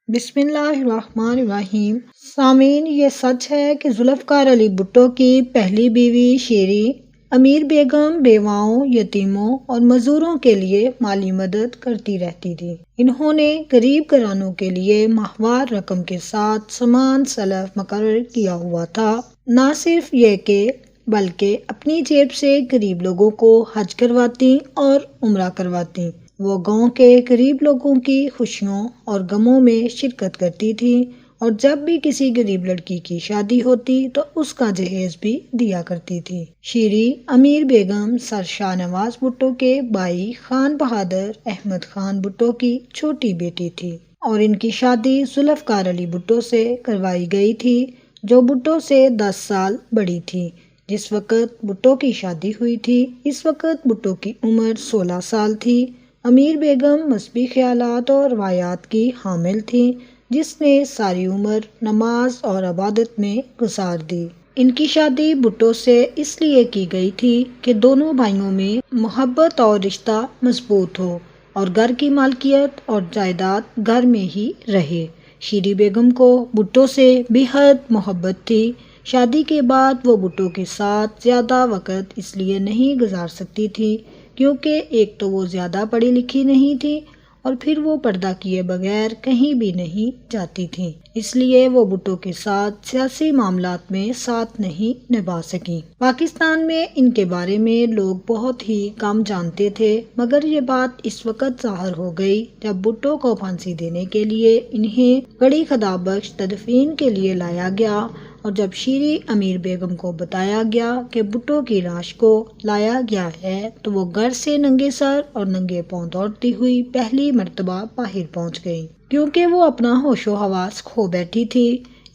بسم اللہ الرحمن الرحیم۔ سامعین، یہ سچ ہے کہ ذوالفقار علی بھٹو کی پہلی بیوی شیری امیر بیگم بیواؤں، یتیموں اور معذوروں کے لیے مالی مدد کرتی رہتی تھی۔ انہوں نے غریب گھرانوں کے لیے ماہوار رقم کے ساتھ سامان سلف مقرر کیا ہوا تھا۔ نہ صرف یہ کہ بلکہ اپنی جیب سے غریب لوگوں کو حج کرواتی اور عمرہ کرواتی۔ وہ گاؤں کے غریب لوگوں کی خوشیوں اور غموں میں شرکت کرتی تھی، اور جب بھی کسی غریب لڑکی کی شادی ہوتی تو اس کا جہیز بھی دیا کرتی تھی۔ شیری امیر بیگم سر شاہ نواز بھٹو کے بھائی خان بہادر احمد خان بھٹو کی چھوٹی بیٹی تھی، اور ان کی شادی ذوالفقار علی بھٹو سے کروائی گئی تھی، جو بھٹو سے 10 سال بڑی تھی۔ جس وقت بھٹو کی شادی ہوئی تھی، اس وقت بھٹو کی عمر 16 سال تھی۔ امیر بیگم مذہبی خیالات اور روایات کی حامل تھیں، جس نے ساری عمر نماز اور عبادت میں گزار دی۔ ان کی شادی بھٹو سے اس لیے کی گئی تھی کہ دونوں بھائیوں میں محبت اور رشتہ مضبوط ہو، اور گھر کی مالکیت اور جائیداد گھر میں ہی رہے۔ شیری بیگم کو بھٹو سے بے حد محبت تھی۔ شادی کے بعد وہ بھٹو کے ساتھ زیادہ وقت اس لیے نہیں گزار سکتی تھی کیونکہ ایک تو وہ زیادہ پڑھی لکھی نہیں تھی، اور پھر وہ پردہ کیے بغیر کہیں بھی نہیں جاتی تھیں، اس لیے وہ بھٹو کے ساتھ سیاسی معاملات میں ساتھ نہیں نبھا سکیں۔ پاکستان میں ان کے بارے میں لوگ بہت ہی کم جانتے تھے، مگر یہ بات اس وقت ظاہر ہو گئی جب بھٹو کو پھانسی دینے کے لیے انہیں بڑی خدابخش تدفین کے لیے لایا گیا، اور جب شیری امیر بیگم کو بتایا گیا کہ بھٹو کی لاش کو لایا گیا ہے تو وہ گھر سے ننگے سر اور ننگے پاؤں دوڑتی ہوئی پہلی مرتبہ باہر پہنچ گئی، کیونکہ وہ اپنا ہوش و حواس کھو بیٹھی تھی۔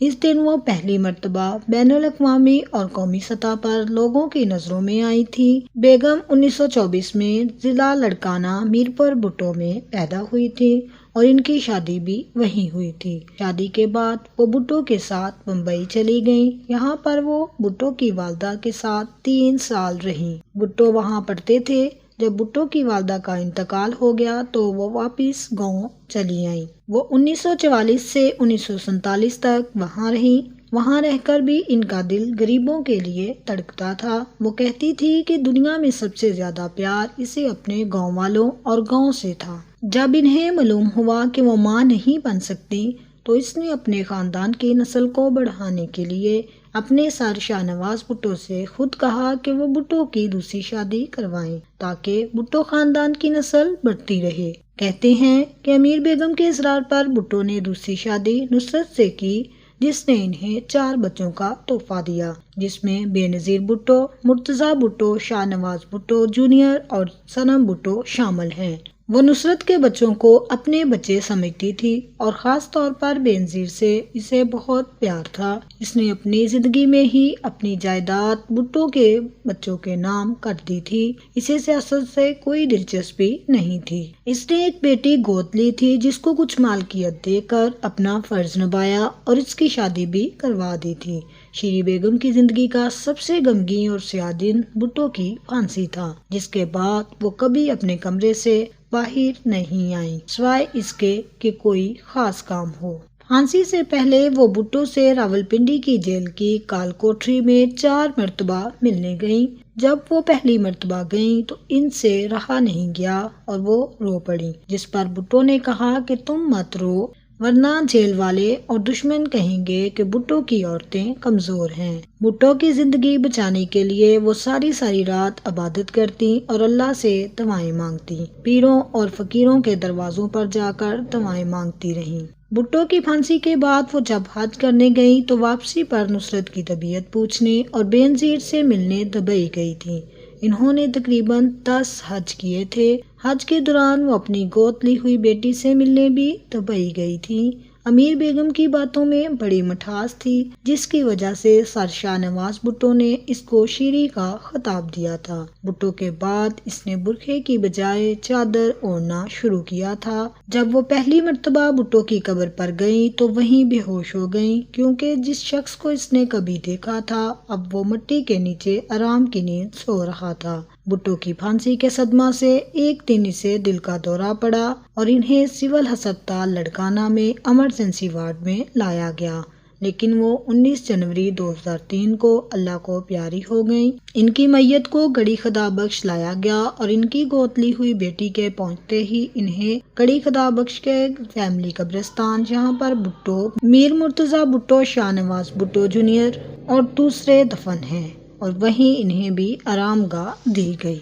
اس دن وہ پہلی مرتبہ بین الاقوامی اور قومی سطح پر لوگوں کی نظروں میں آئی تھی۔ بیگم 1924 میں ضلع لڑکانہ میرپور بھٹو میں پیدا ہوئی تھی، اور ان کی شادی بھی وہیں ہوئی تھی۔ شادی کے بعد وہ بھٹو کے ساتھ بمبئی چلی گئیں۔ یہاں پر وہ بھٹو کی والدہ کے ساتھ 3 سال رہیں۔ بھٹو وہاں پڑھتے تھے۔ جب بھٹو کی والدہ کا انتقال ہو گیا تو وہ واپس گاؤں چلی آئیں۔ وہ 1944 سے 1947 تک وہاں رہیں۔ وہاں رہ کر بھی ان کا دل غریبوں کے لیے تڑپتا تھا۔ وہ کہتی تھی کہ دنیا میں سب سے زیادہ پیار اسے اپنے گاؤں والوں اور گاؤں سے تھا۔ جب انہیں معلوم ہوا کہ وہ ماں نہیں بن سکتی تو اس نے اپنے خاندان کی نسل کو بڑھانے کے لیے اپنے سر شاہ نواز بھٹو سے خود کہا کہ وہ بھٹو کی دوسری شادی کروائیں تاکہ بھٹو خاندان کی نسل بڑھتی رہے۔ کہتے ہیں کہ امیر بیگم کے اصرار پر بھٹو نے دوسری شادی نصرت سے کی، جس نے انہیں 4 بچوں کا تحفہ دیا، جس میں بے نظیر بھٹو، مرتضیٰ بھٹو، شاہ نواز بھٹو جونیئر اور صنم بھٹو شامل ہیں۔ وہ نصرت کے بچوں کو اپنے بچے سمجھتی تھی، اور خاص طور پر بے نظیر سے اسے بہت پیار تھا۔ اس نے اپنی زندگی میں ہی اپنی جائیداد بھٹو کے بچوں کے نام کر دی تھی۔ اسے سیاست سے کوئی دلچسپی نہیں تھی۔ اس نے ایک بیٹی گود لی تھی جس کو کچھ مالکیت دے کر اپنا فرض نبھایا اور اس کی شادی بھی کروا دی تھی۔ شیری بیگم کی زندگی کا سب سے غمگین اور سیاہ دن بھٹو کی پھانسی تھا، جس کے بعد وہ کبھی اپنے کمرے سے باہر نہیں آئیں سوائے اس کے کہ کوئی خاص کام ہو۔ پھانسی سے پہلے وہ بھٹو سے راولپنڈی کی جیل کی کال کوٹری میں 4 مرتبہ ملنے گئیں۔ جب وہ پہلی مرتبہ گئیں تو ان سے رہا نہیں گیا اور وہ رو پڑیں، جس پر بھٹو نے کہا کہ تم مت رو، ورنہ جیل والے اور دشمن کہیں گے کہ بھٹو کی عورتیں کمزور ہیں۔ بھٹو کی زندگی بچانے کے لیے وہ ساری رات عبادت کرتی اور اللہ سے دعائیں مانگتی، پیروں اور فقیروں کے دروازوں پر جا کر دعائیں مانگتی رہیں۔ بھٹو کی پھانسی کے بعد وہ جب حج کرنے گئیں تو واپسی پر نصرت کی طبیعت پوچھنے اور بے نظیر سے ملنے دبئی گئی تھیں۔ انہوں نے تقریباً 10 حج کیے تھے۔ حج کے دوران وہ اپنی گود لی ہوئی بیٹی سے ملنے بھی دبئی گئی تھیں۔ امیر بیگم کی باتوں میں بڑی مٹھاس تھی، جس کی وجہ سے سر شاہ نواز بھٹو نے اس کو شیری کا خطاب دیا تھا۔ بھٹو کے بعد اس نے برقعے کی بجائے چادر اوڑھنا شروع کیا تھا۔ جب وہ پہلی مرتبہ بھٹو کی قبر پر گئیں تو وہیں بے ہوش ہو گئیں، کیونکہ جس شخص کو اس نے کبھی دیکھا تھا اب وہ مٹی کے نیچے آرام کی نیند سو رہا تھا۔ بھٹو کی پھانسی کے صدمہ سے ایک دن اسے دل کا دورہ پڑا اور انہیں سول ہسپتال لڑکانہ میں ایمرجنسی وارڈ میں لایا گیا، لیکن وہ 19 جنوری 2003 کو اللہ کو پیاری ہو گئیں۔ ان کی میت کو گڑھی خدا بخش لایا گیا اور ان کی گود لی ہوئی بیٹی کے پہنچتے ہی انہیں گڑھی خدا بخش کے فیملی قبرستان، جہاں پر بھٹو، میر مرتضی بھٹو، شاہ نواز بھٹو جونیئر اور دوسرے دفن ہیں، اور وہیں انہیں بھی آرام گاہ دی گئی۔